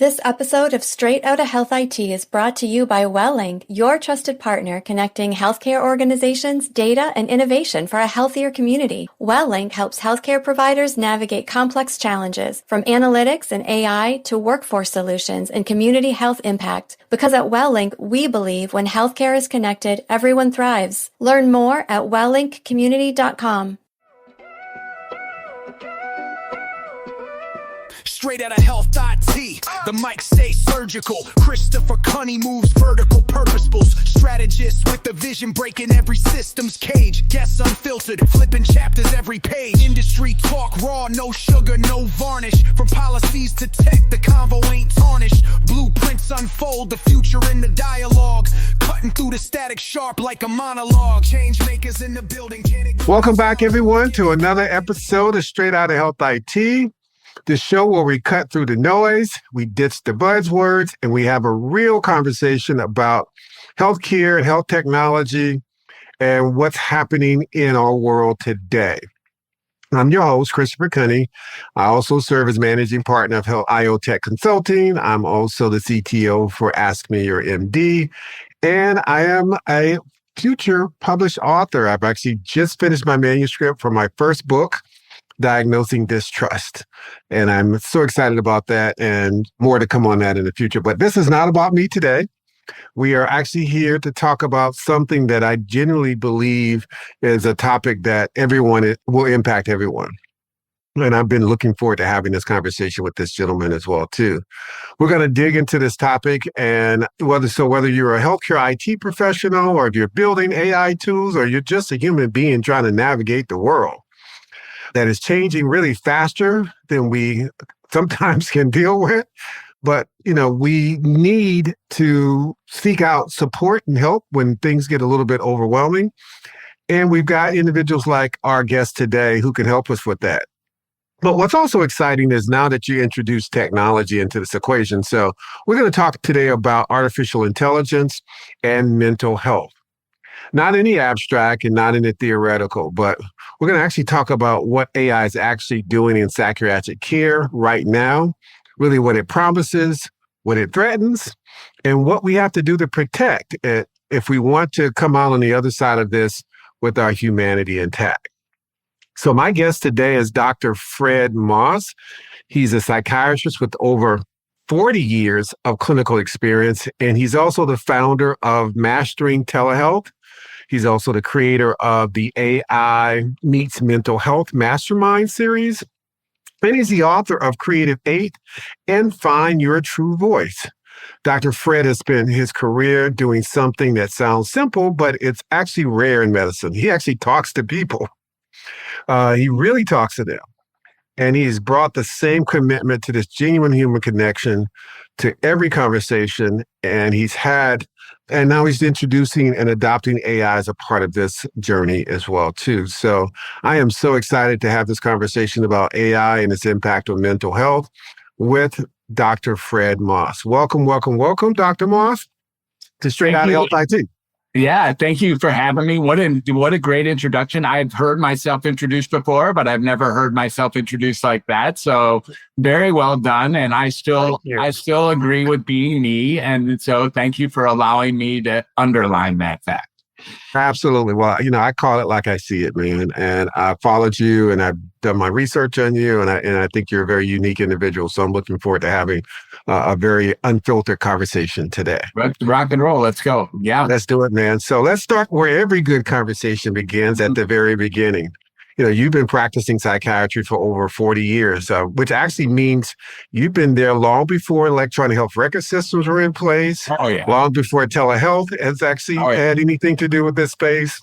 This episode of Straight Outta Health IT is brought to you by Welling, your trusted partner connecting healthcare organizations, data, and innovation for a healthier community. Welling helps healthcare providers navigate complex challenges, from analytics and AI to workforce solutions and community health impact. Because at Welling, we believe when healthcare is connected, everyone thrives. Learn more at wellinkcommunity.com. Straight Outta Health IT, the mic stays surgical. Christopher Kunney moves vertical, purposeful. Strategist with the vision, breaking every system's cage. Guests unfiltered, flipping chapters every page. Industry talk raw, no sugar, no varnish. From policies to tech, the convo ain't tarnished. Blueprints unfold, the future in the dialogue. Cutting through the static sharp like a monologue. Change makers in the building. Welcome back, everyone, to another episode of Straight Outta Health IT. The show where we cut through the noise, we ditch the buzzwords, and we have a real conversation about healthcare and health technology and what's happening in our world today. I'm your host, Christopher Kunney. I also serve as managing partner of Health IO Tech Consulting. I'm also the CTO for Ask Me Your MD, and I am a future published author. I've actually just finished my manuscript for my first book, Diagnosing Distrust. And I'm so excited about that, and more to come on that in the future. But this is not about me today. We are actually here to talk about something that I genuinely believe is a topic that will impact everyone. And I've been looking forward to having this conversation with this gentleman as well, too. We're going to dig into this topic, and whether you're a healthcare IT professional, or if you're building AI tools, or you're just a human being trying to navigate the world that is changing really faster than we sometimes can deal with. But, we need to seek out support and help when things get a little bit overwhelming. And we've got individuals like our guest today who can help us with that. But what's also exciting is now that you introduce technology into this equation. So we're going to talk today about artificial intelligence and mental health. Not in the abstract and not in the theoretical, but we're going to actually talk about what AI is actually doing in psychiatric care right now, really what it promises, what it threatens, and what we have to do to protect it if we want to come out on the other side of this with our humanity intact. So my guest today is Dr. Fred Moss. He's a psychiatrist with over 40 years of clinical experience, and he's also the founder of Mastering Telehealth. He's also the creator of the AI Meets Mental Health Mastermind series. And he's the author of Creative 8 and Find Your True Voice. Dr. Fred has spent his career doing something that sounds simple, but it's actually rare in medicine. He actually talks to people. He really talks to them. And he's brought the same commitment to this genuine human connection to every conversation. And now he's introducing and adopting AI as a part of this journey as well, too. So I am so excited to have this conversation about AI and its impact on mental health with Dr. Fred Moss. Welcome, Dr. Moss, to Straight Outta Health IT. Yeah, thank you for having me. What a great introduction. I've heard myself introduced before, but I've never heard myself introduced like that. So very well done. And I still agree with being me. And so thank you for allowing me to underline that fact. Absolutely. Well, I call it like I see it, man. And I followed you and I've done my research on you. And I think you're a very unique individual. So I'm looking forward to having a very unfiltered conversation today. Rock and roll. Let's go. Yeah. Let's do it, man. So let's start where every good conversation begins, at the very beginning. You've been practicing psychiatry for over 40 years, which actually means you've been there long before electronic health record systems were in place, long before telehealth has actually had anything to do with this space,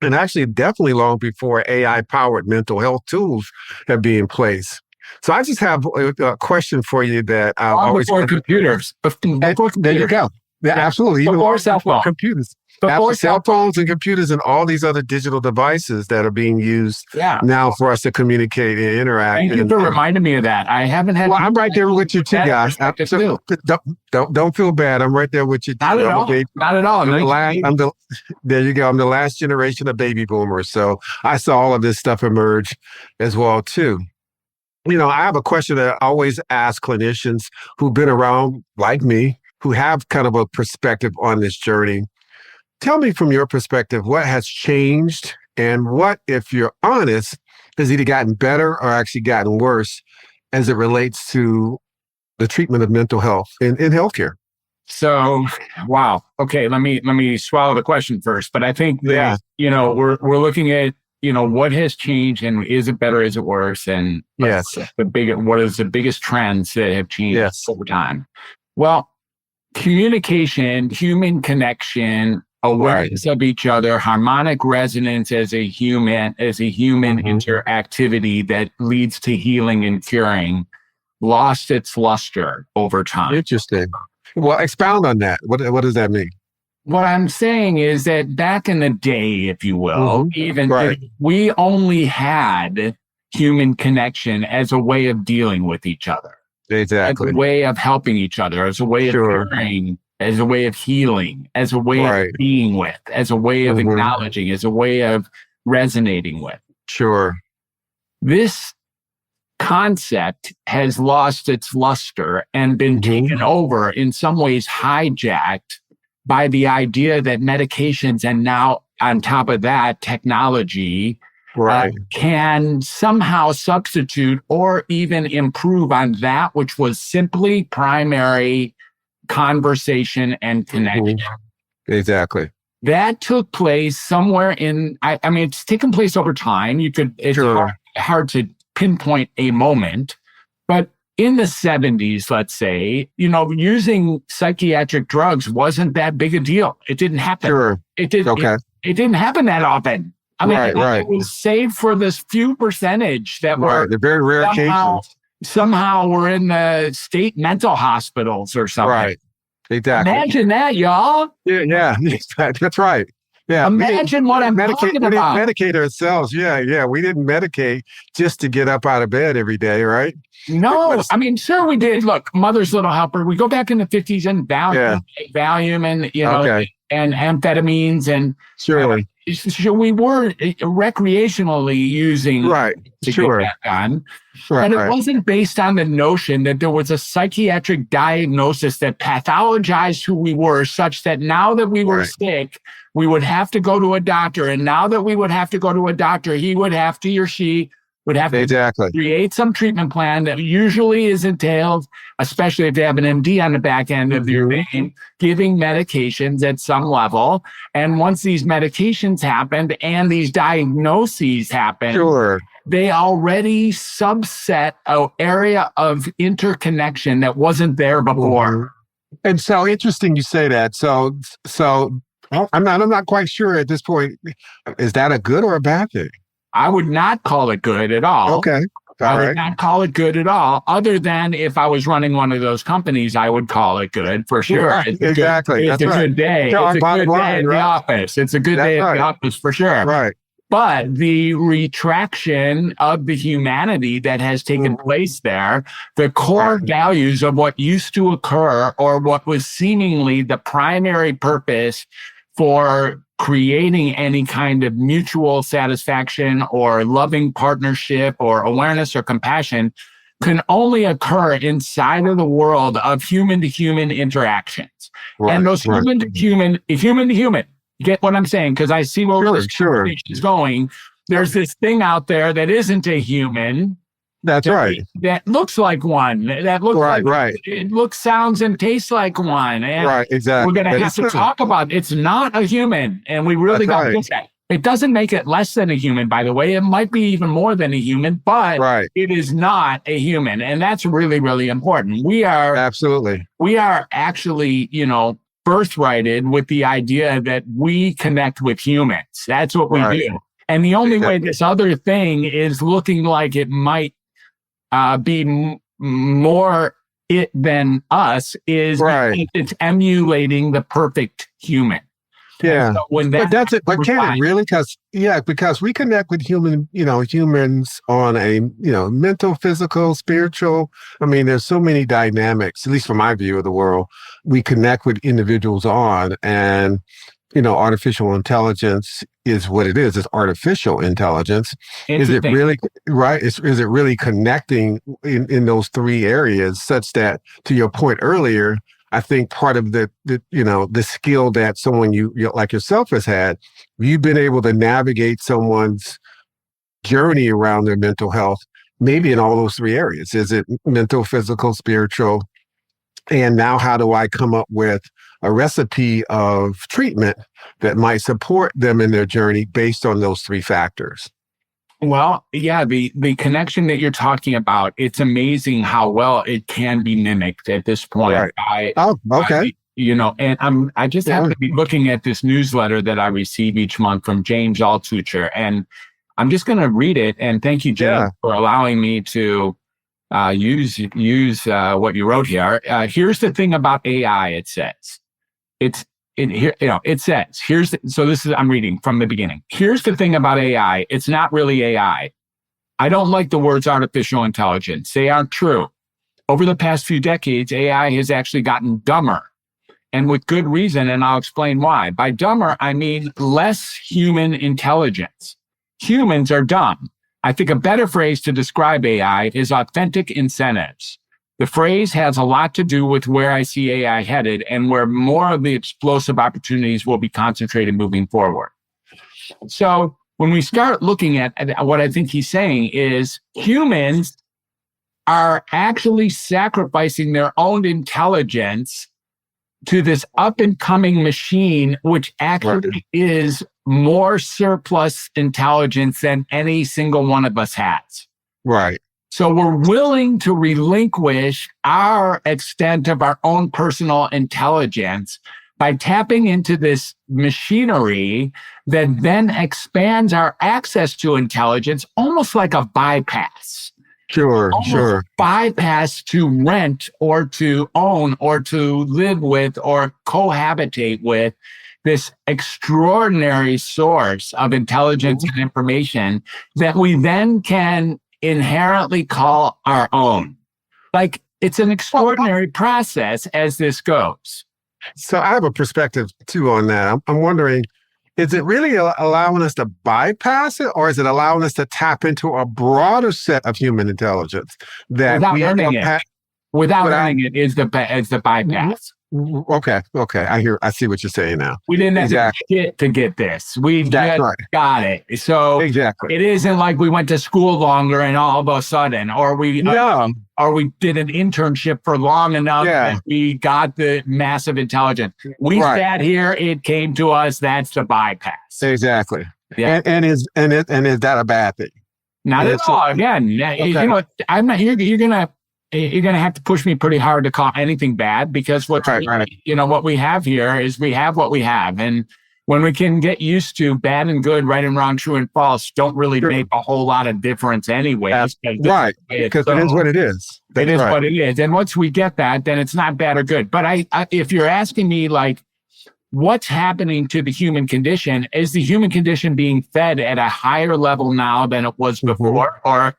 and actually definitely long before AI-powered mental health tools have been in place. So I just have a question for you that I always... Before computers. There you go. Yeah, absolutely. Before cell phones. Computers. After cell phones and computers and all these other digital devices that are being used now for us to communicate and interact. Thank you for reminding me of that. I haven't had... Well, I'm right there with you too, guys. Don't feel bad. I'm right there with you too. Not at all. There you go. I'm the last generation of baby boomers. So I saw all of this stuff emerge as well too. I have a question that I always ask clinicians who've been around like me, who have kind of a perspective on this journey. Tell me from your perspective, what has changed and what, if you're honest, has either gotten better or actually gotten worse as it relates to the treatment of mental health in healthcare? So, wow. Okay, let me swallow the question first. But I think that we're looking at what has changed and is it better, is it worse, and what is the biggest trends that have changed over time? Well, communication, human connection, awareness of each other, harmonic resonance as a human interactivity that leads to healing and curing lost its luster over time. Interesting. Well, expound on that. What does that mean? What I'm saying is that back in the day, if you will, we only had human connection as a way of dealing with each other. Exactly. As a way of helping each other, as a way of caring, as a way of healing, as a way of being with, as a way of acknowledging, as a way of resonating with. Sure. This concept has lost its luster and been taken over, in some ways hijacked by the idea that medications and now on top of that, technology can somehow substitute or even improve on that which was simply primary conversation and connection. Exactly. That took place somewhere in, I mean, it's taken place over time. It's hard to pinpoint a moment, but in the 70s, let's say, using psychiatric drugs wasn't that big a deal. It didn't happen. Sure. It didn't happen that often. I mean, it was saved for this few percentage that were the very rare cases. Somehow we're in the state mental hospitals or something. Right. Exactly. Imagine that, y'all. Yeah, that's right. Yeah. Imagine what I'm talking about. We didn't medicate ourselves. Yeah. We didn't medicate just to get up out of bed every day, right? No, I mean, sure we did. Look, Mother's Little Helper. We go back in the 50s and Valium and, and amphetamines and so we were recreationally using to get that done. And it wasn't based on the notion that there was a psychiatric diagnosis that pathologized who we were, such that now that we were sick, we would have to go to a doctor. And now that we would have to go to a doctor, he or she would have to create some treatment plan that usually is entailed, especially if they have an MD on the back end of your name, giving medications at some level. And once these medications happened and these diagnoses happened, they already subset an area of interconnection that wasn't there before. And so interesting you say that. So I'm not quite sure at this point. Is that a good or a bad thing? I would not call it good at all. Okay. I would not call it good at all, other than if I was running one of those companies, I would call it good for sure. Right, it's a good day. It's a good day in the office. It's a good day at the office for sure. Right. But the retraction of the humanity that has taken place there, the core values of what used to occur or what was seemingly the primary purpose for creating any kind of mutual satisfaction or loving partnership or awareness or compassion can only occur inside of the world of human-to-human interactions. And those human-to-human, you get what I'm saying? Because I see where this conversation is going. There's this thing out there that isn't a human. That's right. That looks like one. That looks It looks, sounds, and tastes like one. And exactly. We're going to have to talk about it. It's not a human, and we really got to get that. It doesn't make it less than a human, by the way. It might be even more than a human, but it is not a human, and that's really, really important. We are actually, birthrighted with the idea that we connect with humans. That's what we do. And the only way this other thing is looking like it might be more it than us is it's emulating the perfect human. Yeah, so but that's it. But can it really? Because we connect with humans on a mental, physical, spiritual. I mean, there's so many dynamics. At least from my view of the world, we connect with individuals on, and artificial intelligence is what it is. It's artificial intelligence. Is it really right? Is it really connecting in those three areas such that, to your point earlier, I think part of the skill that someone you like yourself has had, you've been able to navigate someone's journey around their mental health, maybe in all those three areas. Is it mental, physical, spiritual? And now how do I come up with a recipe of treatment that might support them in their journey based on those three factors? Well, yeah, the connection that you're talking about, it's amazing how well it can be mimicked at this point. Right. Okay. I just happen to be looking at this newsletter that I receive each month from James Altucher, and I'm just going to read it. And thank you, James, for allowing me to use what you wrote here. Here's the thing about AI. It says I'm reading from the beginning. Here's the thing about AI. It's not really AI. I don't like the words artificial intelligence. They aren't true. Over the past few decades, AI has actually gotten dumber, and with good reason. And I'll explain why. By dumber, I mean less human intelligence. Humans are dumb. I think a better phrase to describe AI is authentic incentives. The phrase has a lot to do with where I see AI headed and where more of the explosive opportunities will be concentrated moving forward. So when we start looking at what I think he's saying is humans are actually sacrificing their own intelligence to this up and coming machine, which actually is more surplus intelligence than any single one of us has. Right. So we're willing to relinquish our extent of our own personal intelligence by tapping into this machinery that then expands our access to intelligence, almost like a bypass. Sure. Bypass to rent or to own or to live with or cohabitate with this extraordinary source of intelligence and information that we then can inherently call our own. Like, it's an extraordinary process as this goes. So I have a perspective too on that. I'm wondering, is it really allowing us to bypass it, or is it allowing us to tap into a broader set of human intelligence that without earning it? Without earning it is the bypass. Okay. I see what you're saying now. We didn't have to get to get this. We just got it. So it isn't like we went to school longer and all of a sudden, or we did an internship for long enough and we got the massive intelligence. We sat here, it came to us. That's the bypass. Exactly. Yeah. And is that a bad thing? Not at all. Again, I'm not. You're gonna have to push me pretty hard to call anything bad, because what we have here is we have what we have, and when we can get used to bad and good, right and wrong, true and false, don't really make a whole lot of difference anyway. Because it is what it is. It is what it is, and once we get that, then it's not bad or good. But if you're asking me, like, what's happening to the human condition? Is the human condition being fed at a higher level now than it was before? Or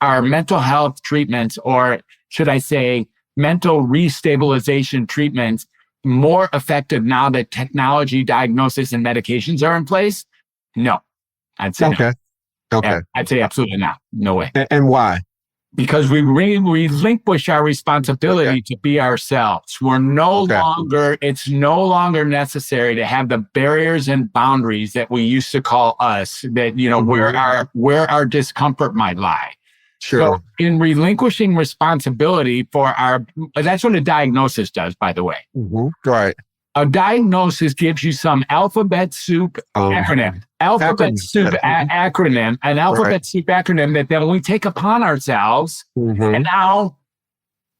are mental health treatments, or should I say mental restabilization treatments, more effective now that technology, diagnosis, and medications are in place? No. I'd say no. Okay. I'd say absolutely not. No way. And why? Because we relinquish our responsibility to be ourselves. It's no longer necessary to have the barriers and boundaries that we used to call us, that, where our discomfort might lie. Sure. So in relinquishing responsibility that's what a diagnosis does, by the way. Mm-hmm. Right. A diagnosis gives you some alphabet soup acronym. An alphabet soup acronym that then we take upon ourselves. Mm-hmm. And now,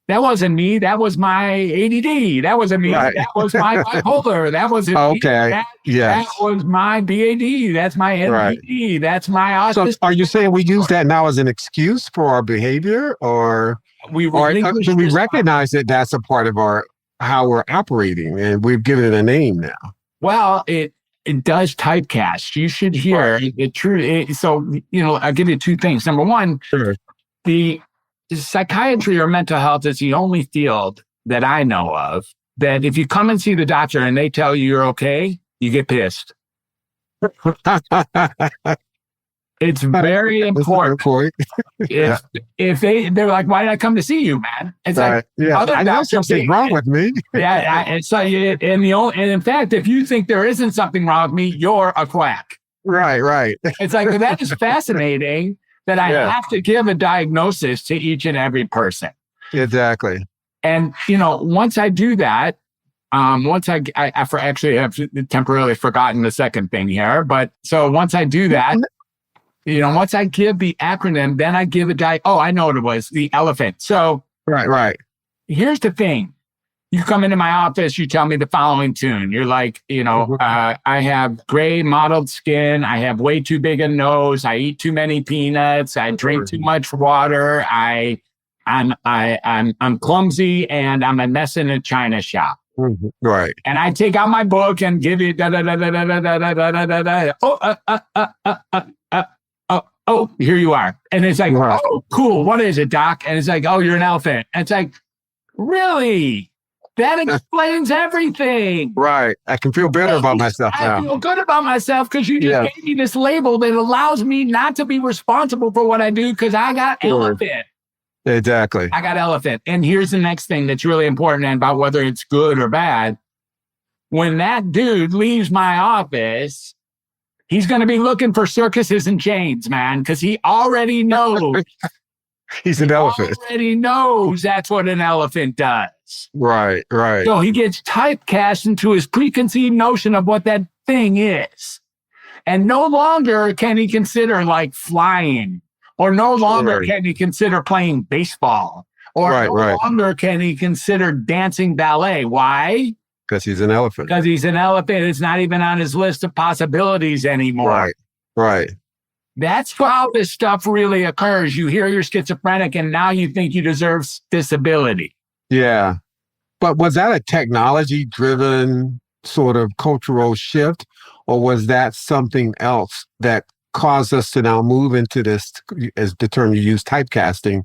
that wasn't me. That was my ADD. That wasn't me. Right. That was my bipolar. That wasn't me. That was my BAD. That's my NPD. Right. That's my autism. So are you saying we use that now as an excuse for our behavior, or we recognize that that's a part of how we're operating, and we've given it a name now? Well, it does typecast. You should hear it true. So, I'll give you two things. Number one, the psychiatry or mental health is the only field that I know of that if you come and see the doctor and they tell you you're okay, you get pissed. It's very important. If they're like, why did I come to see you, man? It's like, I know something's wrong with me. And in fact, if you think there isn't something wrong with me, you're a quack. Right. It's like, that is fascinating that I have to give a diagnosis to each and every person. Exactly. And, once I do that, I actually have temporarily forgotten the second thing here, but so once I do that, once I give the acronym, then I give I know what it was, the elephant. So right. Here's the thing. You come into my office, you tell me the following tune. You're like, I have gray mottled skin. I have way too big a nose. I eat too many peanuts. I drink too much water. I'm clumsy and I'm a mess in a china shop. Right. And I take out my book and give you Oh, here you are. And it's like, oh, cool. What is it, doc? And it's like, oh, you're an elephant. And it's like, really? That explains everything. Right. I can feel better about myself now. I feel good about myself because you just gave me this label that allows me not to be responsible for what I do because I got elephant. Exactly. I got elephant. And here's the next thing that's really important about whether it's good or bad. When that dude leaves my office, he's going to be looking for circuses and chains, man, because he already knows. He's an elephant. Already knows that's what an elephant does. Right. So he gets typecast into his preconceived notion of what that thing is. And no longer can he consider like flying, or no longer can he consider playing baseball, or no longer can he consider dancing ballet. Why? Because he's an elephant. Because he's an elephant. It's not even on his list of possibilities anymore. Right. That's how this stuff really occurs. You hear you're schizophrenic and now you think you deserve disability. Yeah. But was that a technology-driven sort of cultural shift, or was that something else that caused us to now move into this, as the term you use, typecasting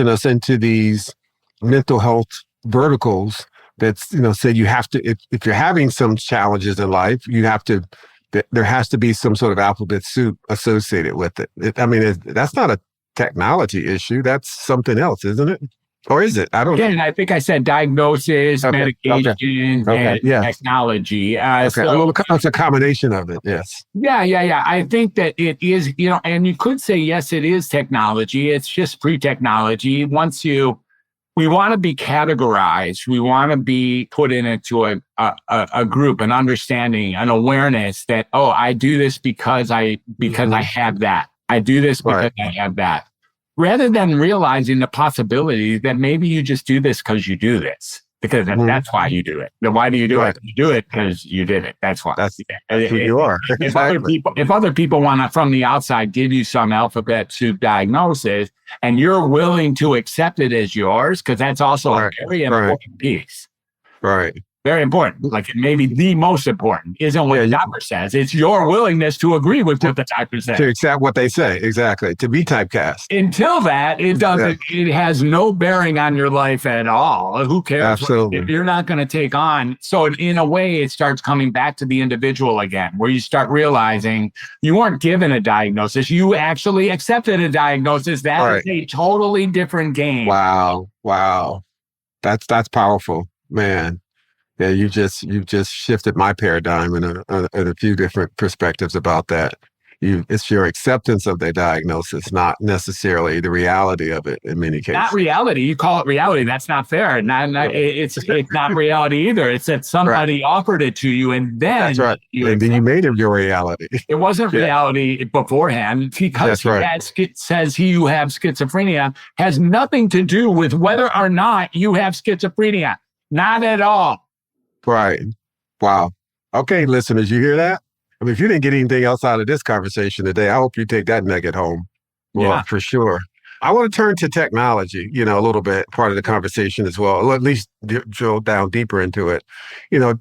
us into these mental health verticals that's, say you have to, if you're having some challenges in life, there has to be some sort of alphabet soup associated with it. That's not a technology issue. That's something else, isn't it? Or is it? I don't know. And I think I said diagnosis, medication, and technology. So it's a combination of it. Yes. Yeah. I think that it is, and you could say, yes, it is technology. It's just pre-technology. We want to be categorized. We want to be put into a group, an understanding, an awareness that, I do this because I have that. I do this because I have that. Rather than realizing the possibility that maybe you just do this because you do this, because that's why you do it. Then why do you do it? You do it because you did it. That's why. That's who you are. If other people want to, from the outside, give you some alphabet soup diagnosis, and you're willing to accept it as yours, because that's also a very important piece. Right. Very important. Like maybe the most important isn't what the doctor says. It's your willingness to agree with what the doctor says. To accept what they say. Exactly. To be typecast. Until that, it doesn't. It has no bearing on your life at all. Who cares? Absolutely. If you're not going to take on. So in a way, it starts coming back to the individual again, where you start realizing you weren't given a diagnosis. You actually accepted a diagnosis. That is a totally different game. Wow. That's powerful, man. Yeah, you've just shifted my paradigm in a few different perspectives about that. It's your acceptance of the diagnosis, not necessarily the reality of it in many cases. Not reality. You call it reality. That's not fair. It's not reality either. It's that somebody offered it to you, and then and then you made it your reality. It wasn't reality beforehand, because says he who has schizophrenia has nothing to do with whether or not you have schizophrenia. Not at all. Right. Wow. Okay, listeners, you hear that? I mean, if you didn't get anything else out of this conversation today, I hope you take that nugget home. Well, for sure. I want to turn to technology, a little bit, part of the conversation as well, or at least drill down deeper into it.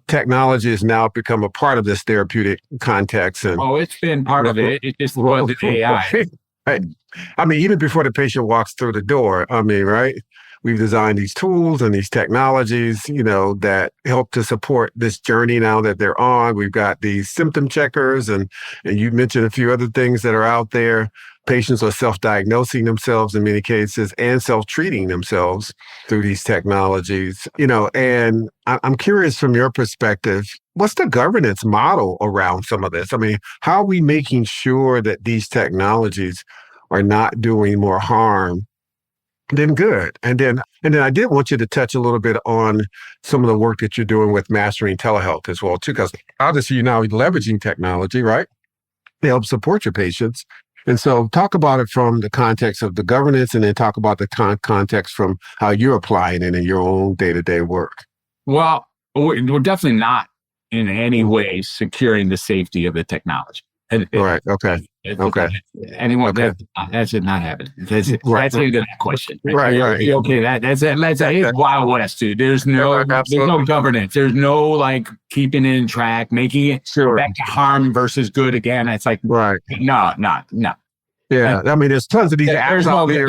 Technology has now become a part of this therapeutic context. And it's been part of it. It just wasn't AI. Right. I mean, even before the patient walks through the door, right? we've designed these tools and these technologies, that help to support this journey now that they're on. We've got these symptom checkers, and you mentioned a few other things that are out there. Patients are self-diagnosing themselves in many cases and self-treating themselves through these technologies, and I'm curious from your perspective, what's the governance model around some of this? I mean, how are we making sure that these technologies are not doing more harm than good? And then I did want you to touch a little bit on some of the work that you're doing with mastering telehealth as well, too, because obviously you're now leveraging technology, right, to help support your patients. And so talk about it from the context of the governance, and then talk about the context from how you're applying it in your own day-to-day work. Well, we're definitely not in any way securing the safety of the technology. Right. Okay. Okay. Anyone, Okay. that should not happen. That's Right. a good question. Right. Okay. It's Wild West, dude. There's no governance. There's no keeping it in track, making it back to harm versus good again. It's like, right. No. Yeah. I mean, there's tons of these apps out there.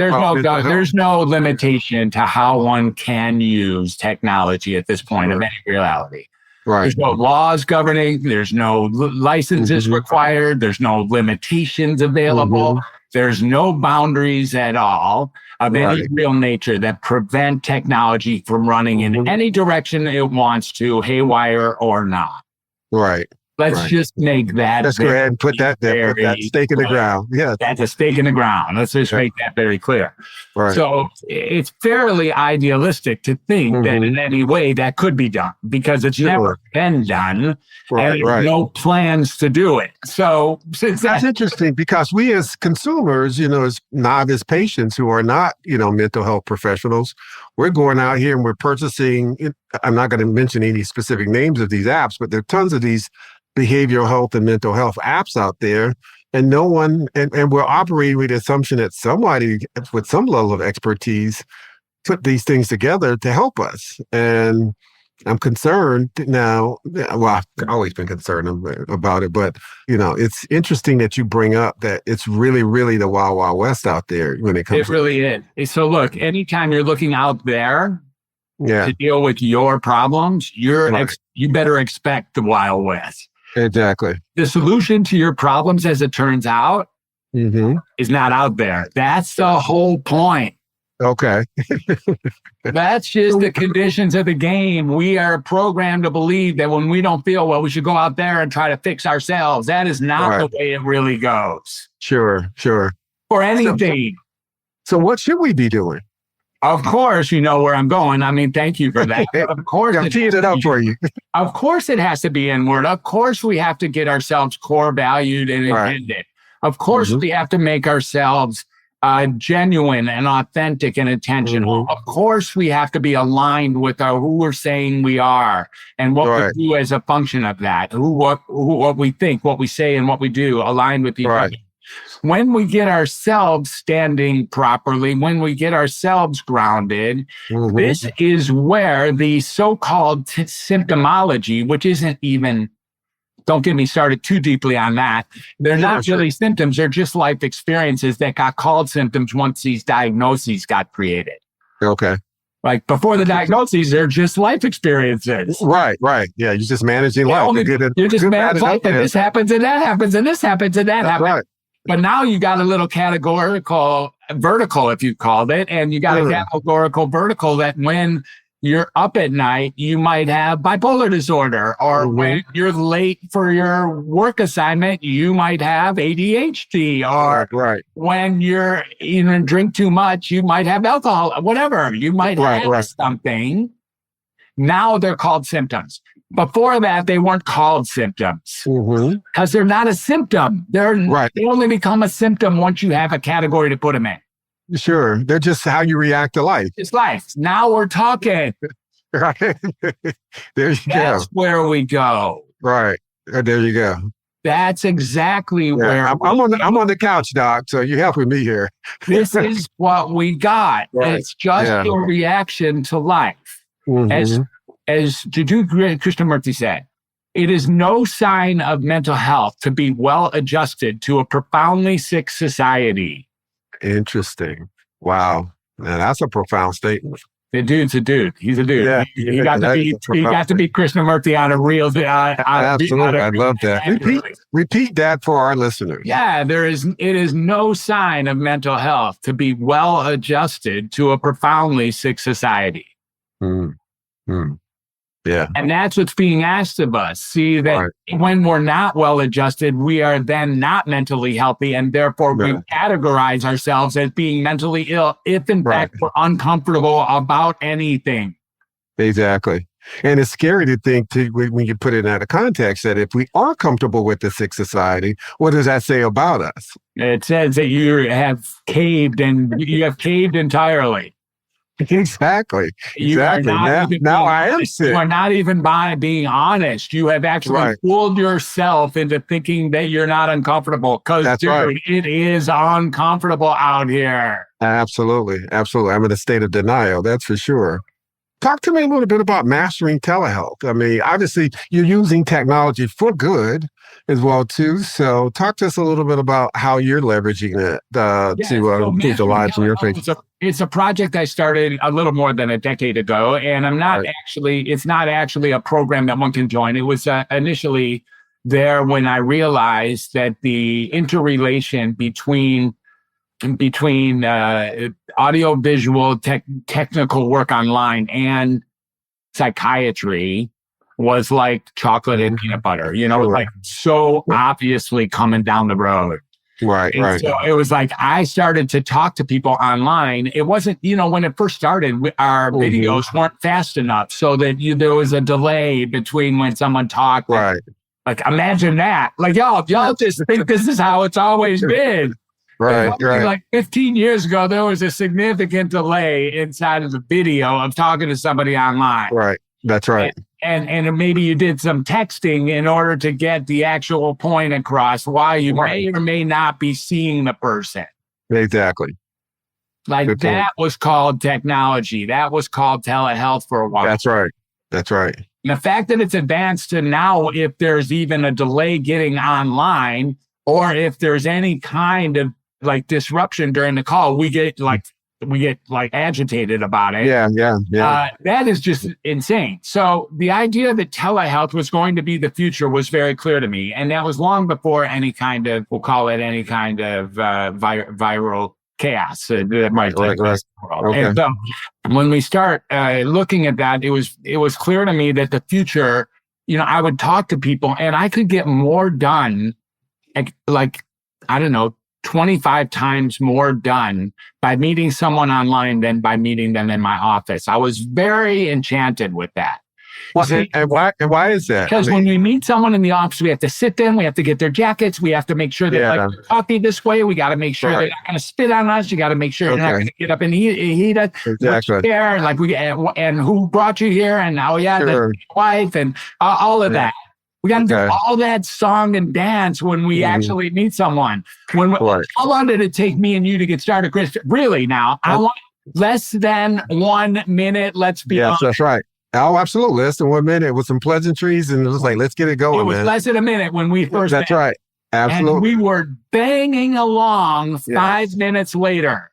There's no limitation to how one can use technology at this point of any reality. Right. There's no laws governing. There's no licenses required. There's no limitations available. There's no boundaries at all of any real nature that prevent technology from running in any direction it wants to, haywire or not. Right. Let's just make that. Let's go ahead and put that there. Put that stake in the ground. Yeah. That's a stake in the ground. Let's just make that very clear. Right. So it's fairly idealistic to think that in any way that could be done, because it's never been done, and there's no plans to do it. So since that's interesting, because we as consumers, as novice patients who are not, mental health professionals, we're going out here and we're purchasing. I'm not going to mention any specific names of these apps, but there are tons of these behavioral health and mental health apps out there, and no one, and we're operating with the assumption that somebody with some level of expertise put these things together to help us. And I'm concerned now. Well, I've always been concerned about it, but it's interesting that you bring up that it's really, really the wild, wild west out there when it comes. It really is. So look, anytime you're looking out there to deal with your problems, you better expect the wild west. Exactly. The solution to your problems, as it turns out, is not out there. That's the whole point. Okay. That's just the conditions of the game. We are programmed to believe that when we don't feel well, we should go out there and try to fix ourselves. That is not the way it really goes. Sure. For anything. So what should we be doing? Of course, you know where I'm going. I mean, thank you for that. Of course, I'm teeing it up for you. Of course, it has to be inward. Of course, we have to get ourselves core valued and intended. Of course, we have to make ourselves genuine and authentic and intentional. Of course, we have to be aligned with who we're saying we are and what we do as a function of that. What we think, what we say, and what we do aligned with each other. When we get ourselves standing properly, when we get ourselves grounded, this is where the so-called symptomology, which isn't even, don't get me started too deeply on that. They're not really symptoms. They're just life experiences that got called symptoms once these diagnoses got created. Okay. Like before the diagnoses, they're just life experiences. Right. Yeah, you're just managing life. You're just managing life, and this happens, and that happens, and this happens, and that happens. Right. But now you got a little categorical vertical, if you called it, and you got a categorical vertical that when you're up at night, you might have bipolar disorder, or when you're late for your work assignment, you might have ADHD, or when you're drink too much, you might have alcohol, whatever. You might have something. Now they're called symptoms. Before that, they weren't called symptoms because they're not a symptom. They only become a symptom once you have a category to put them in. Sure. They're just how you react to life. It's life. Now we're talking. Right. There you go. That's where we go. Right. There you go. That's exactly where I'm on the couch, Doc. So you're helping me here. This is what we got. Right. It's just a reaction to life. As Jiddu Krishnamurti said, it is no sign of mental health to be well adjusted to a profoundly sick society. Interesting. Wow. Now, that's a profound statement. The dude's a dude. He's a dude. Yeah, He got to be Krishnamurti on a real. Absolutely, I love that. Repeat that for our listeners. Yeah, it is no sign of mental health to be well adjusted to a profoundly sick society. Yeah. And that's what's being asked of us. See that when we're not well adjusted, we are then not mentally healthy, and therefore we categorize ourselves as being mentally ill if in fact we're uncomfortable about anything. Exactly. And it's scary to think, when you put it out of context, that if we are comfortable with the sick society, what does that say about us? It says that you have caved entirely. Exactly. Now I am sick. You are not even by being honest. You have actually fooled yourself into thinking that you're not uncomfortable, because it is uncomfortable out here. Absolutely. I'm in a state of denial. That's for sure. Talk to me a little bit about mastering telehealth. I mean, obviously you're using technology for good as well too. So talk to us a little bit about how you're leveraging it to improve the lives of your patients. It's a project I started a little more than a decade ago, and it's not actually a program that one can join. It was initially there when I realized that the interrelation between audio visual technical work online and psychiatry was like chocolate and peanut butter, like so obviously coming down the road. Right. So it was like I started to talk to people online. It wasn't, when it first started, our videos weren't fast enough, so that there was a delay between when someone talked. Right. Like, imagine that. Like, y'all just think this is how it's always been. Right. Like 15 years ago, there was a significant delay inside of the video of talking to somebody online. Right. That's right. And maybe you did some texting in order to get the actual point across why you may or may not be seeing the person. Exactly. Like Good that point. was called technology. That was called telehealth for a while. That's right. And the fact that it's advanced to now, if there's even a delay getting online, or if there's any kind of like disruption during the call, we get agitated about it. Yeah. That is just insane. So the idea that telehealth was going to be the future was very clear to me. And that was long before any kind of, viral chaos that might take place in the world. Okay. And so when we start looking at that, it was clear to me that the future, I would talk to people and I could get more done, like, I don't know, 25 times more done by meeting someone online than by meeting them in my office. I was very enchanted with that. And why is that? Because when we meet someone in the office, we have to sit them, we have to get their jackets, we have to make sure they like coffee this way, we got to make sure they're not going to spit on us, you got to make sure they're not going to get up and heat us. Exactly. And who brought you here, and the wife, and all of that. We got to do all that song and dance when we actually meet someone. How long did it take me and you to get started, Chris? Really now, I want less than 1 minute. Let's be honest. Yes, that's right. Oh, absolutely. Less than 1 minute with some pleasantries, and it was like, let's get it going, It was less than a minute when we first That's met. right. Absolutely. And we were banging along 5 minutes later.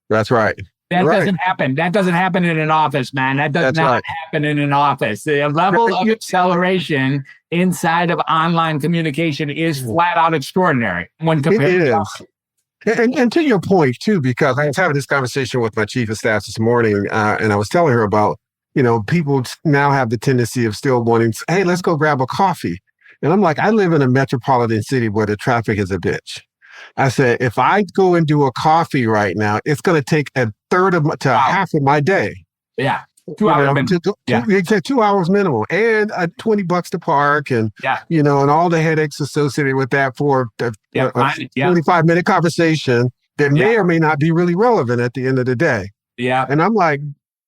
That's right. That doesn't happen. That doesn't happen in an office, man. That does not happen in an office. The level of acceleration inside of online communication is flat out extraordinary when compared to and to your point too, because I was having this conversation with my chief of staff this morning, and I was telling her about, people now have the tendency of still wanting, hey, let's go grab a coffee. And I'm like, I live in a metropolitan city where the traffic is a bitch. I said, if I go and do a coffee right now, it's going to take a third to half of my day. Yeah. 2 hours minimum. 2 hours minimum, and $20 to park, and and all the headaches associated with that for a 25-minute conversation that may or may not be really relevant at the end of the day. Yeah. And I'm like,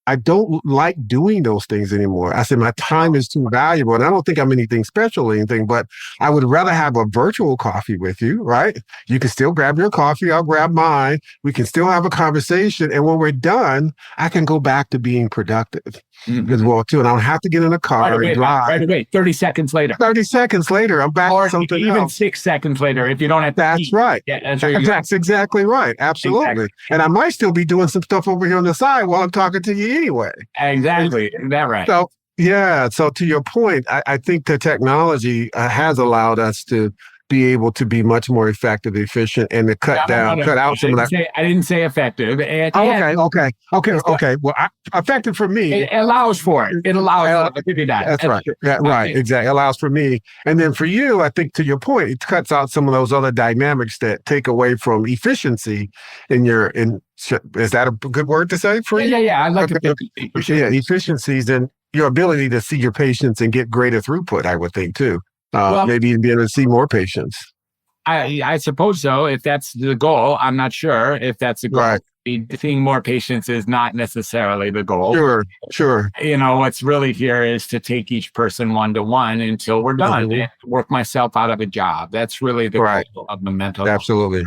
I don't like doing those things anymore. I said, my time is too valuable. And I don't think I'm anything special or anything, but I would rather have a virtual coffee with you, right? You can still grab your coffee. I'll grab mine. We can still have a conversation. And when we're done, I can go back to being productive. as well too. And I don't have to get in a car and drive. Right away. 30 seconds later. 30 seconds later, I'm back Or to something even else. 6 seconds later if you don't have to That's eat. right. Yeah, That's exactly right. Absolutely. Exactly. And I might still be doing some stuff over here on the side while I'm talking to you anyway. Exactly. Is that right? So, yeah. So to your point, I think the technology has allowed us to be able to be much more effective, efficient, and to cut out some of that. I didn't say effective. Okay. Well, effective for me. It allows for it. It allows for it. I'll give you that. That's right. Yeah, right. Exactly. It allows for me. And then for you, I think to your point, it cuts out some of those other dynamics that take away from efficiency is that a good word to say for you? Yeah. I like efficiencies and your ability to see your patients and get greater throughput, I would think too. Maybe even be able to see more patients. I suppose so. If that's the goal, I'm not sure if that's the goal. Right. Seeing more patients is not necessarily the goal. Sure. What's really here is to take each person one-to-one until we're done. And work myself out of a job. That's really the goal of the mental health. Absolutely.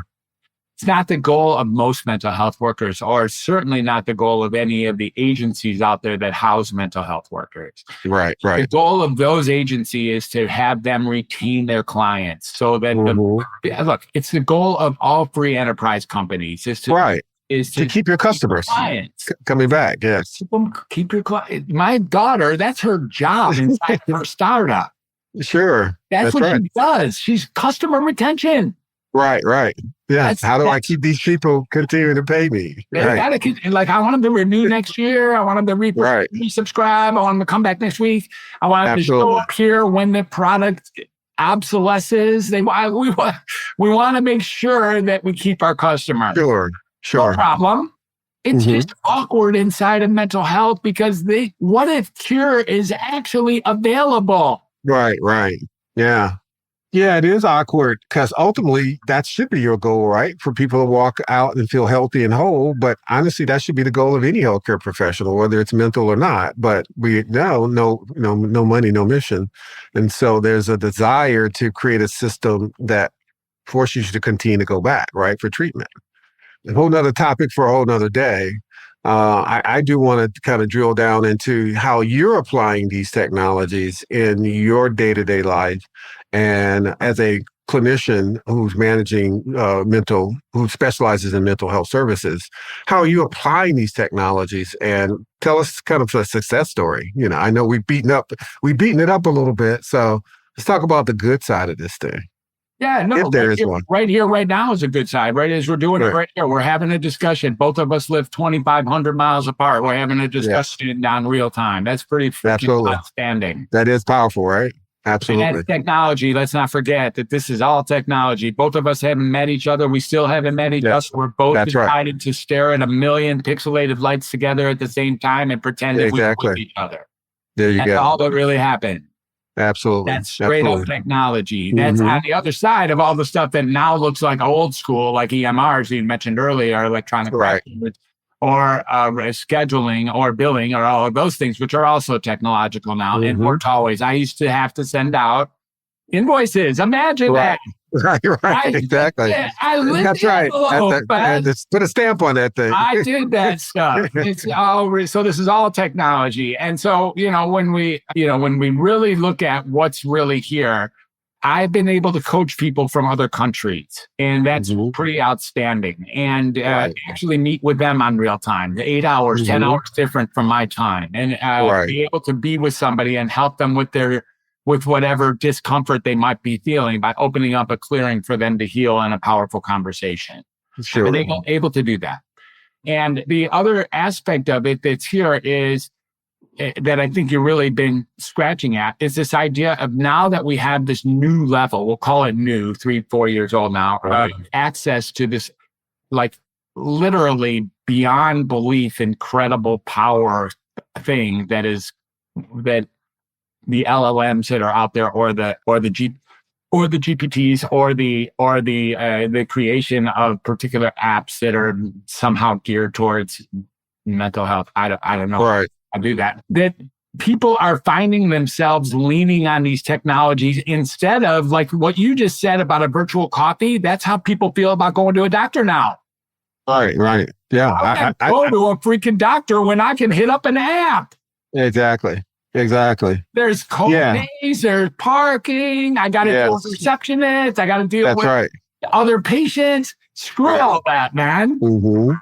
It's not the goal of most mental health workers, or certainly not the goal of any of the agencies out there that house mental health workers. Right. The goal of those agencies is to have them retain their clients. So that, look, it's the goal of all free enterprise companies is to keep your customers clients coming back. Yes. Keep your clients. My daughter, that's her job inside her startup. Sure. That's what she does. She's customer retention. Right. Yeah. How do I keep these people continuing to pay me? I want them to renew next year. I want them to resubscribe. I want them to come back next week. I want them to show up here when the product obsolesces. We want to make sure that we keep our customers. Sure. No problem. It's just awkward inside of mental health because what if cure is actually available? Right. Yeah. Yeah, it is awkward because ultimately that should be your goal, right? For people to walk out and feel healthy and whole. But honestly, that should be the goal of any healthcare professional, whether it's mental or not. But we know no money, no mission. And so there's a desire to create a system that forces you to continue to go back, right, for treatment. A whole nother topic for a whole nother day. I do want to kind of drill down into how you're applying these technologies in your day-to-day life. And as a clinician who's managing who specializes in mental health services, how are you applying these technologies? And tell us kind of a success story. I know we've beaten it up a little bit. So let's talk about the good side of this thing. Yeah, no, if there is one. Right here, right now is a good side, right? As we're doing it right here, we're having a discussion. Both of us live 2,500 miles apart. We're having a discussion on real time. That's pretty outstanding. That is powerful, right? Absolutely. And technology. Let's not forget that this is all technology. Both of us haven't met each other. We still haven't met each other. We're both decided to stare at a million pixelated lights together at the same time and pretend that we're with each other. There you go. That's all that really happened. Absolutely. That's straight up technology. That's on the other side of all the stuff that now looks like old school, like EMRs you mentioned earlier, electronic records, or scheduling or billing or all of those things, which are also technological now and work always. I used to have to send out invoices. Imagine that. Right. Exactly. That's right. Let's put a stamp on that thing. I did that stuff. So this is all technology. And so, when we really look at what's really here, I've been able to coach people from other countries, and that's pretty outstanding. And actually meet with them on real time, 8 hours, 10 hours different from my time, and be able to be with somebody and help them with whatever discomfort they might be feeling by opening up a clearing for them to heal in a powerful conversation. Sure. I've been able to do that. And the other aspect of it that's here is that I think you've really been scratching at is this idea of now that we have this new level, we'll call it new, 3-4 years old now, access to this like literally beyond belief, incredible power thing that the LLMs that are out there, or the GPTs, or the creation of particular apps that are somehow geared towards mental health. I don't know. Right. I do that. That people are finding themselves leaning on these technologies instead of like what you just said about a virtual coffee. That's how people feel about going to a doctor now. Right. Yeah. I go to a freaking doctor when I can hit up an app. Exactly. Exactly. There's co-pays, there's parking. I got to deal with receptionists. I got to deal with other patients. Screw all that, man. Mm-hmm.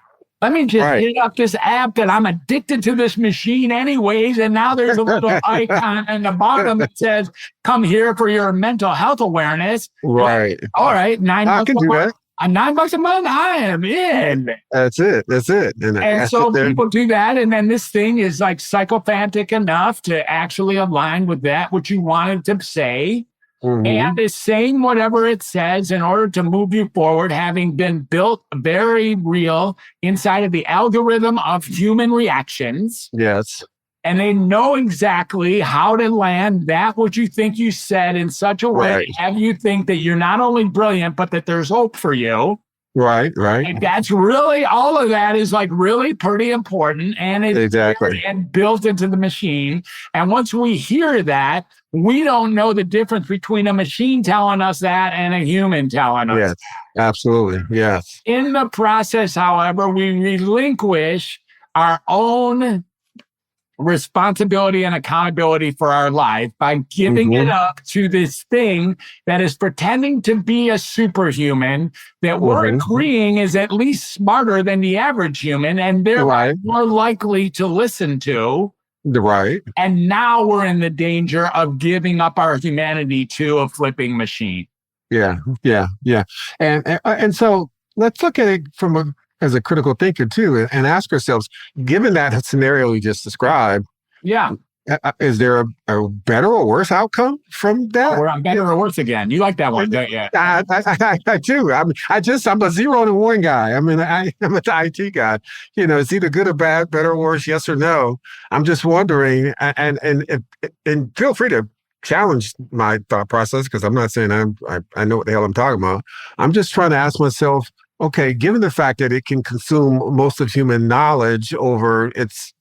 Let me just hit up this app that I'm addicted to this machine anyways. And now there's a little icon in the bottom that says, come here for your mental health awareness. Right. All right. $9 I can do that. $9 a month, I am in. That's it. And so people do that. And then this thing is like psychophantic enough to actually align with that, what you wanted to say. Mm-hmm. And it's saying whatever it says in order to move you forward, having been built very real inside of the algorithm of human reactions. Yes. And they know exactly how to land that what you think you said in such a way, have you think that you're not only brilliant, but that there's hope for you. Right. And that's really, all of that is like really pretty important. And it's and built into the machine. And once we hear that, we don't know the difference between a machine telling us that and a human telling us. Yes, absolutely. Yes. In the process, however, we relinquish our own responsibility and accountability for our life by giving it up to this thing that is pretending to be a superhuman that we're agreeing is at least smarter than the average human and they're more likely to listen to. Right. And now we're in the danger of giving up our humanity to a flipping machine. Yeah. And so let's look at it as a critical thinker too, and ask ourselves, given that scenario you just described, is there a better or worse outcome from that? Or better or worse again. You like that one, don't you? I do. I'm a 0 and 1 guy. I mean, I'm an IT guy. It's either good or bad, better or worse, yes or no. I'm just wondering, and feel free to challenge my thought process, because I'm not saying I know what the hell I'm talking about. I'm just trying to ask myself, okay, given the fact that it can consume most of human knowledge over its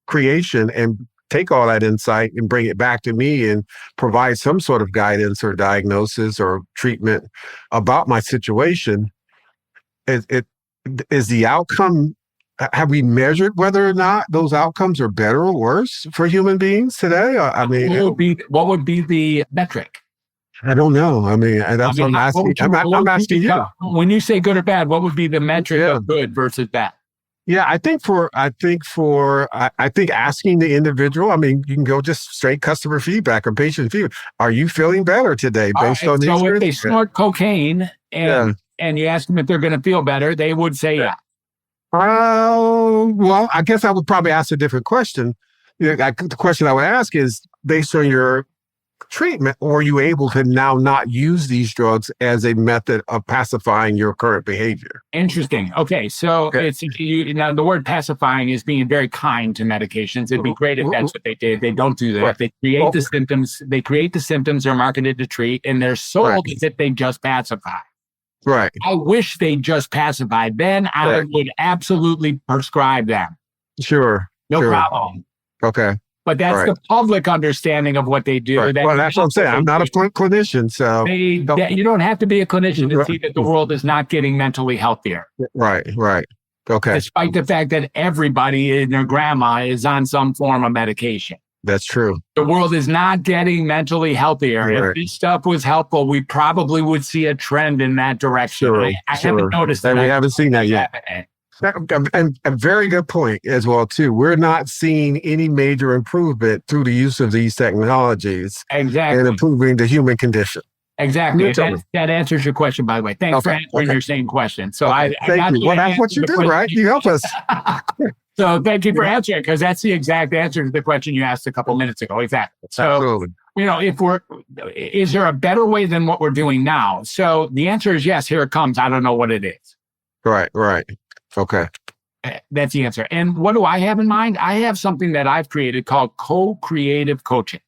creation and take all that insight and bring it back to me and provide some sort of guidance or diagnosis or treatment about my situation, is the outcome, have we measured whether or not those outcomes are better or worse for human beings today? I mean, what would be the metric? I don't know. I mean, that's what I'm asking. I'm asking you. When you say good or bad, what would be the metric of good versus bad? Yeah, I think asking the individual, I mean, you can go just straight customer feedback or patient feedback. Are you feeling better today based on these? So if they snort cocaine and you ask them if they're going to feel better, they would say yeah. Well, I guess I would probably ask a different question. The question I would ask is, based on your treatment, or are you able to now not use these drugs as a method of pacifying your current behavior? Interesting. Okay, so it's now the word pacifying is being very kind to medications. It'd be great if that's what they did. They don't do that. Right. They create the symptoms. They create the symptoms they're marketed to treat, and they're sold as if they just pacify. Right. I wish they just pacify. Then I would absolutely prescribe them. Sure. No problem. Okay. But that's the public understanding of what they do. Right. Well, that's what I'm saying. I'm not a clinician, so you don't have to be a clinician to see that the world is not getting mentally healthier. Right. Okay. Despite the fact that everybody and their grandma is on some form of medication. That's true. The world is not getting mentally healthier. Right. If this stuff was helpful, we probably would see a trend in that direction. Sure. I haven't noticed that. We haven't seen that yet. And a very good point as well, too. We're not seeing any major improvement through the use of these technologies and improving the human condition. Exactly. That answers your question, by the way. Thanks for answering your same question. So thank you. Well, that's what you do, right? You help us. So thank you for answering, because that's the exact answer to the question you asked a couple minutes ago. Exactly. So, is there a better way than what we're doing now? So the answer is yes. Here it comes. I don't know what it is. Right. Okay. That's the answer. And what do I have in mind? I have something that I've created called co-creative coaching.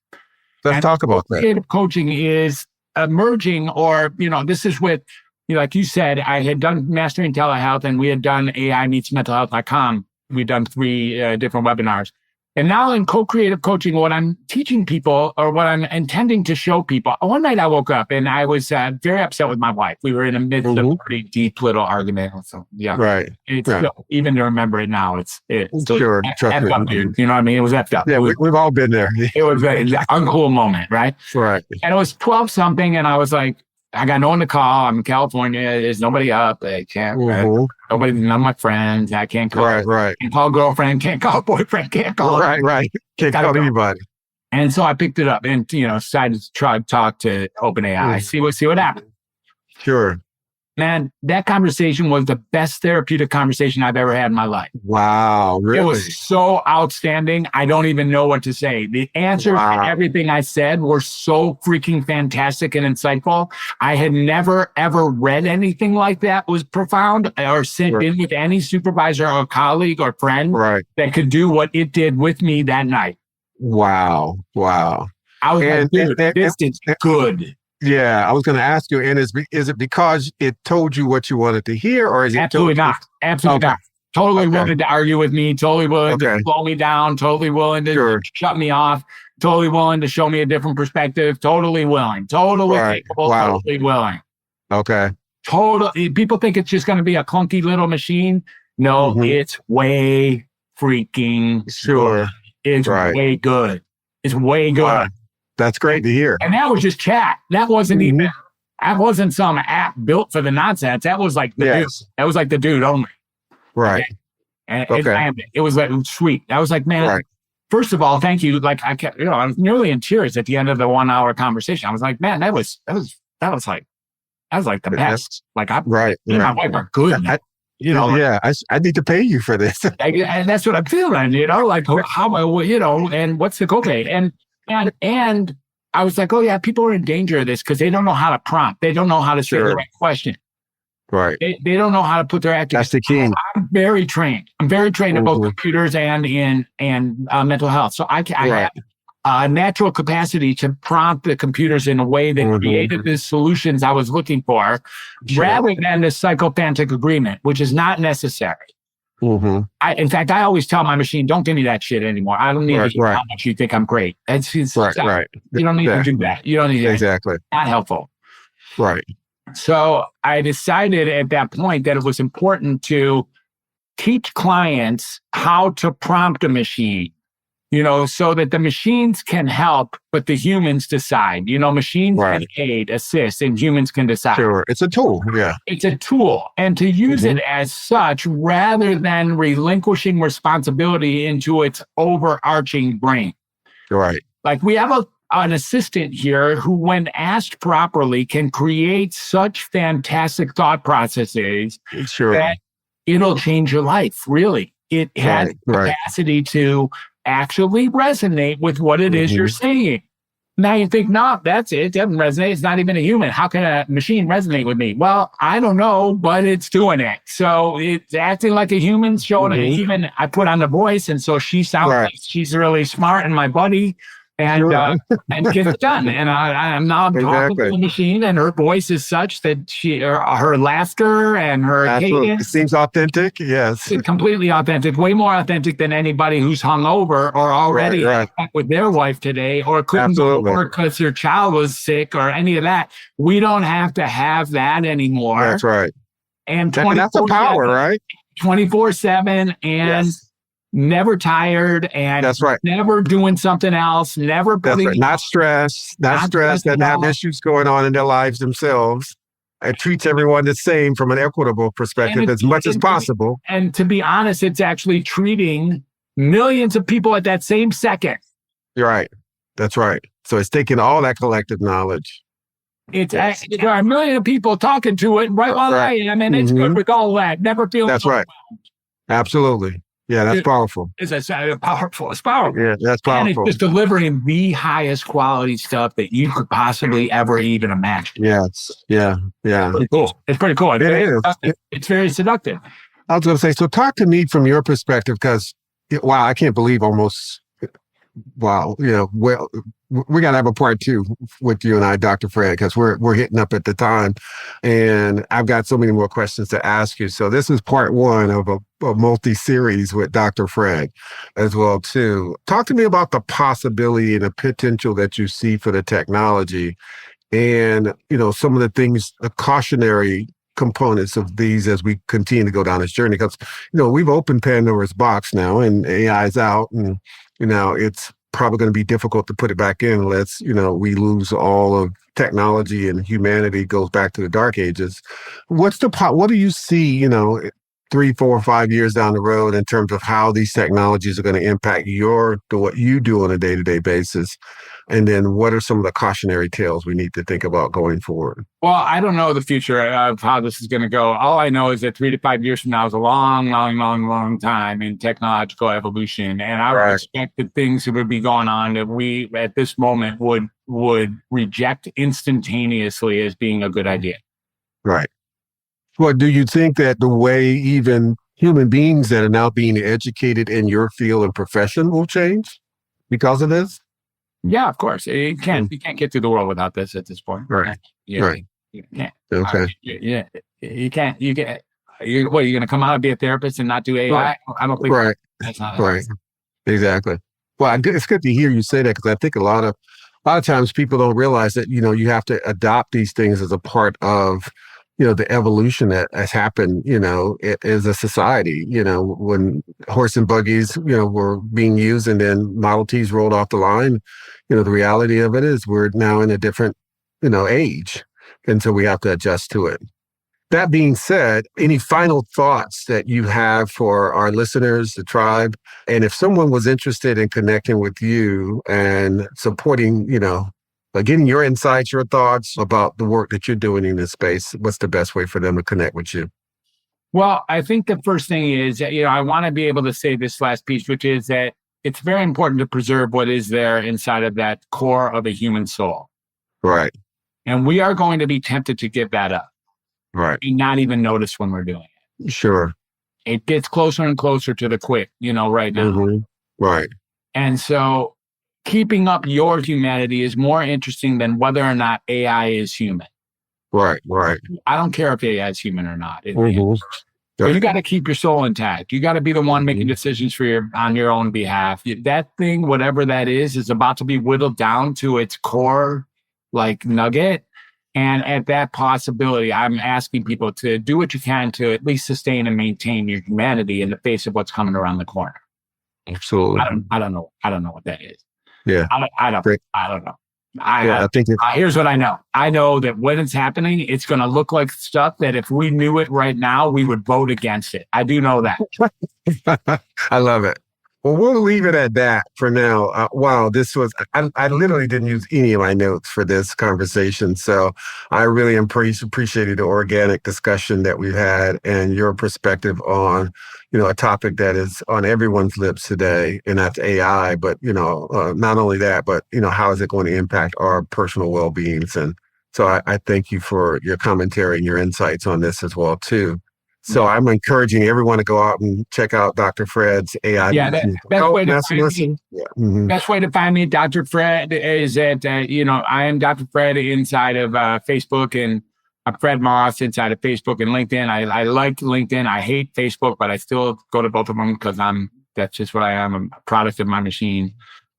Let's talk about that. Co-creative coaching is emerging, or, this is with, like you said, I had done Mastering Telehealth and we had done AI meets mental health.com. We've done 3 different webinars. And now in co-creative coaching, what I'm teaching people or what I'm intending to show people, one night I woke up and I was very upset with my wife. We were in the midst of a pretty deep little argument. So, yeah. Right. It's still, even to remember it now, it's sure. effed up, dude. You know what I mean? It was effed up. Yeah, we've all been there. It was an uncool moment, right? Right. And it was 12 something. And I was like, I got no one to call. I'm in California. There's nobody up. I can't. Nobody, none of my friends. I can't call. Right. Can't call girlfriend. Can't call boyfriend. Can't call. Right. Can't call anybody. And so I picked it up and decided to try to talk to OpenAI. See what happened. Sure. Man, that conversation was the best therapeutic conversation I've ever had in my life. Wow, really? It was so outstanding. I don't even know what to say. The answers to everything I said were so freaking fantastic and insightful. I had never, ever read anything like that was profound or sent in with any supervisor or colleague or friend that could do what it did with me that night. Wow. I was like, dude, this is good. Yeah, I was going to ask you, and is it because it told you what you wanted to hear, or is it absolutely not? Absolutely not. Totally willing to argue with me, totally willing to slow me down, totally willing to shut me off, totally willing to show me a different perspective, totally willing, totally capable, totally willing. Okay. Totally. People think it's just going to be a clunky little machine. No, it's way freaking good. It's way good. It's way good. Wow. That's great to hear. And that was just chat. That wasn't even, that wasn't some app built for the nonsense. That was like the dude. That was like the dude only. Right. Okay. And it was like sweet. I was like, man, first of all, thank you. Like I kept, I was nearly in tears at the end of the 1 hour conversation. I was like, man, that was like the best. Like me and my wife are good. I need to pay you for this. And that's what I'm feeling, like how, and what's the copay? And I was like, oh yeah, people are in danger of this because they don't know how to prompt. They don't know how to say the right question. Right. They don't know how to put their act together. That's the key. I'm very trained. I'm very trained in both computers and in mental health. So I have a natural capacity to prompt the computers in a way that created the solutions I was looking for, rather than the psychophantic agreement, which is not necessary. In fact, I always tell my machine, don't give me that shit anymore. I don't need to hear how much you think I'm great. It's You don't need to do that. You don't need to. Exactly. Not helpful. Right. So I decided at that point that it was important to teach clients how to prompt a machine, so that the machines can help, but the humans decide. Machines can aid, assist, and humans can decide. Sure. It's a tool. Yeah. It's a tool. And to use it as such, rather than relinquishing responsibility into its overarching brain. Right. Like we have an assistant here who, when asked properly, can create such fantastic thought processes that it'll change your life, really. It has capacity to actually resonate with what it is you're saying. Now you think, no, that's it. It doesn't resonate. It's not even a human. How can a machine resonate with me? Well, I don't know, but it's doing it. So it's acting like a human, showing it. Even I put on the voice, and so she sounds like she's really smart and my buddy. And gets it done. And I'm now talking to the machine, and her voice is such that her laughter and her cadence, it seems authentic. Yes, it's completely authentic, way more authentic than anybody who's hungover or already with their wife today, or couldn't go to work because their child was sick or any of that. We don't have to have that anymore. That's right. And that's a power, right? 24/7 and. Never tired and never doing something else, never putting not stressed, doesn't have issues going on in their lives themselves. It treats everyone the same from an equitable perspective as much as possible. And to be honest, it's actually treating millions of people at that same second. You're right. That's right. So it's taking all that collective knowledge. There are a million of people talking to it right while I am, and it's good with all that. Never feeling That's right. Absolutely. Yeah, that's powerful. It's powerful. It's powerful. Yeah, that's powerful. And it's just delivering the highest quality stuff that you could possibly ever even imagine. Yes. Yeah. It's cool. It's pretty cool. It is. It's very seductive. I was going to say, so talk to me from your perspective, because, wow, I can't believe almost Wow. Well, we got to have a part two with you and I, Dr. Fred, because we're hitting up at the time, and I've got so many more questions to ask you. So this is part one of a multi-series with Dr. Fred as well too. Talk to me about the possibility and the potential that you see for the technology, and some of the things, the cautionary components of these as we continue to go down this journey. Because we've opened Pandora's box now, and AI is out, and it's probably going to be difficult to put it back in unless we lose all of technology and humanity goes back to the dark ages. What do you see 3, 4, 5 years down the road in terms of how these technologies are going to impact what you do on a day-to-day basis? And then what are some of the cautionary tales we need to think about going forward? Well, I don't know the future of how this is going to go. All I know is that 3 to 5 years from now is a long, long, long, long time in technological evolution. And I would expect that things that would be going on that we at this moment would reject instantaneously as being a good idea. Right. Well, do you think that the way even human beings that are now being educated in your field and profession will change because of this? Yeah, of course. You can't get through the world without this at this point. Right. You can't. Okay. You can't. You're going to come out and be a therapist and not do AI? Right. I don't think that's not right. Exactly. Well, it's good to hear you say that, because I think a lot of times people don't realize that, you have to adopt these things as a part of the evolution that has happened, as a society, when horse and buggies, were being used and then Model Ts rolled off the line, the reality of it is we're now in a different, age. And so we have to adjust to it. That being said, any final thoughts that you have for our listeners, the tribe? And if someone was interested in connecting with you and supporting, getting your insights, your thoughts about the work that you're doing in this space, what's the best way for them to connect with you? Well, I think the first thing is that, I want to be able to say this last piece, which is that it's very important to preserve what is there inside of that core of a human soul. Right. And we are going to be tempted to give that up. Right. And not even notice when we're doing it. Sure. It gets closer and closer to the quick, right now. Mm-hmm. Right. And so keeping up your humanity is more interesting than whether or not AI is human. Right. I don't care if AI is human or not. Mm-hmm. But you got to keep your soul intact. You got to be the one making decisions on your own behalf. That thing, whatever that is about to be whittled down to its core, like nugget. And at that possibility, I'm asking people to do what you can to at least sustain and maintain your humanity in the face of what's coming around the corner. Absolutely. I don't know what that is. Yeah. I don't know. I think here's what I know. I know that when it's happening, it's going to look like stuff that if we knew it right now, we would vote against it. I do know that. I love it. Well, we'll leave it at that for now. Wow, I literally didn't use any of my notes for this conversation. So I really appreciated the organic discussion that we've had and your perspective on, a topic that is on everyone's lips today, and that's AI. But, not only that, but, how is it going to impact our personal well-beings? And so I thank you for your commentary and your insights on this as well, too. So I'm encouraging everyone to go out and check out Dr. Fred's AI. Yeah, best way to find me, Dr. Fred, is at, I am Dr. Fred inside of Facebook, and I'm Fred Moss inside of Facebook and LinkedIn. I like LinkedIn. I hate Facebook, but I still go to both of them because that's just what I am. I'm a product of my machine.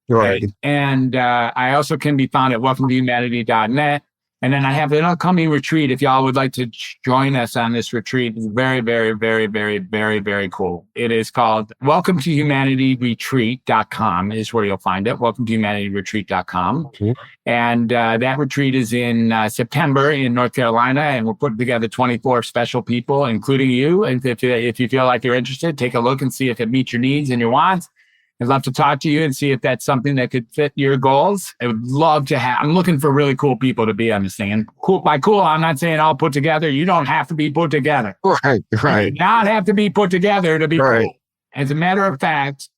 Right. And I also can be found at welcometohumanity.net. And then I have an upcoming retreat. If y'all would like to join us on this retreat, it's very, very, very, very, very, very cool. It is called welcometohumanityretreat.com is where you'll find it. welcometohumanityretreat.com. Mm-hmm. And that retreat is in September in North Carolina. And we're putting together 24 special people, including you. And if you feel like you're interested, take a look and see if it meets your needs and your wants. I'd love to talk to you and see if that's something that could fit your goals. I would love to I'm looking for really cool people to be on this thing. And by cool, I'm not saying all put together. You don't have to be put together. Right. You do not have to be put together to be cool. As a matter of fact,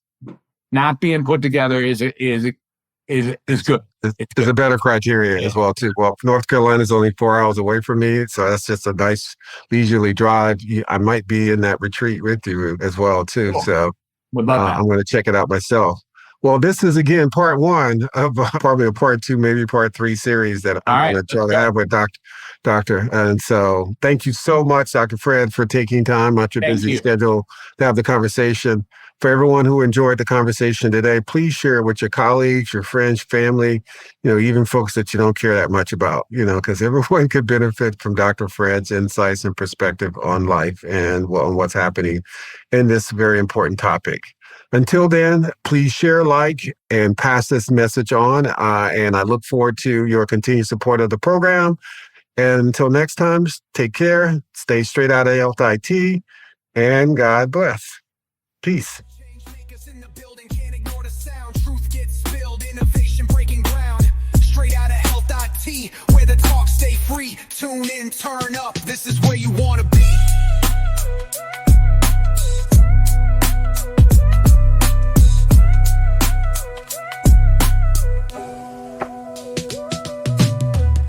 not being put together is good. It's a better criteria as well, too. Well, North Carolina is only 4 hours away from me, so that's just a nice leisurely drive. I might be in that retreat with you as well, too. Cool. So I'm going to check it out myself. Well, this is again part one of probably a part two, maybe part three series that I'm going to try to have with Doctor. And so thank you so much, Dr. Fred, for taking time out your busy schedule to have the conversation. For everyone who enjoyed the conversation today, please share it with your colleagues, your friends, family, even folks that you don't care that much about, because everyone could benefit from Dr. Fred's insights and perspective on life and what's happening in this very important topic. Until then, please share, like, and pass this message on. And I look forward to your continued support of the program. And until next time, take care, stay straight out of Health IT, and God bless. Peace. Straight Outta Health IT, where the talk stay free. Tune in, turn up. This is where you want to be.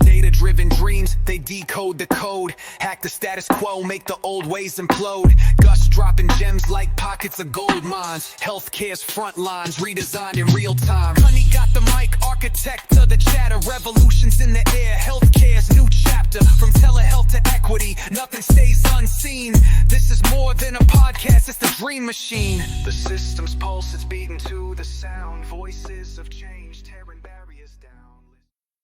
Data-driven dreams, they decode the code. Hack the status quo, make the old ways implode. Gusts dropping gems like pockets of gold mines. Healthcare's front lines, redesigned in real time. Kunney got the mic, architect of the chatter. Revolutions in the air, healthcare's new chapter. From telehealth to equity, nothing stays unseen. This is more than a podcast, it's the dream machine. The system's pulse is beating to the sound. Voices of change.